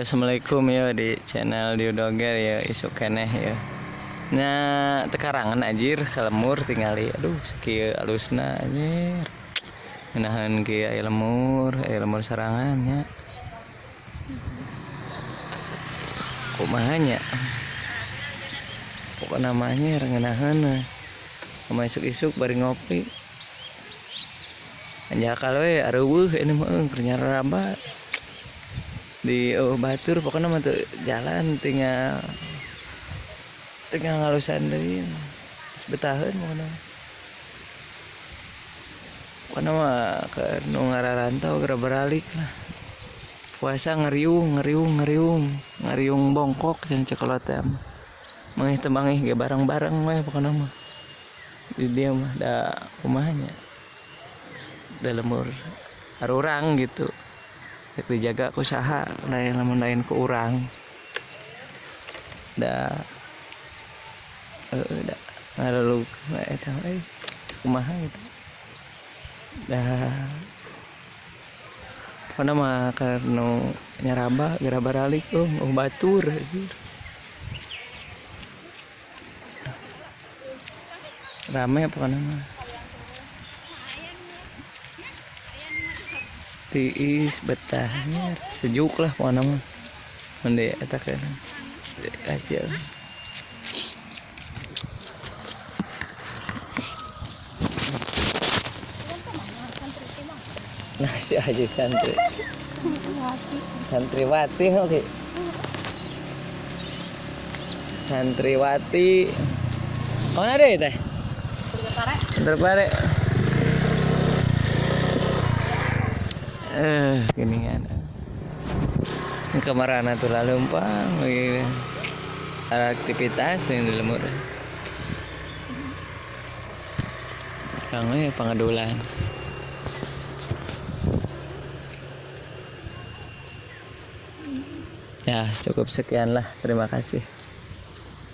Assalamualaikum ya di channel Diodoger ya isuk keneh ya. Nah tekarangan anjir kalemur tinggali aduh sakieu alusna anjir. Ngeunaheun kieu aya lemur sarangan nya. Kumaha nya? Pokona namanya ngeunaheun. Sama isuk-isuk bari ngopi. Anjakal we areuweuh ini mah pernyara raba. Di batur pokoknya mah tuh jalan tinggal ngalusan deui sebetaheun pokoknya mah ke nu ngararantau geura beralik lah puasa ngeriung bongkok jeung cokelat teh mah teu mangih ge bareng-bareng we pokona mah di dia mah da kumaha nya da lemur harurang gitu rek dijaga ku saha lain lamun lain ku urang da ngarelug eta kumaha gitu da pokona mah karena nyaraba geura baralik batur rame pokona mah tiis betahnya sejuk lah pokona mah mende eta kan aja nah si aja santriwati oke santriwati mana deh teh terpare gini kan kemarin tuh lalu umpang ada aktivitas yang di lemur kangen pengadulan ya cukup sekian lah terima kasih.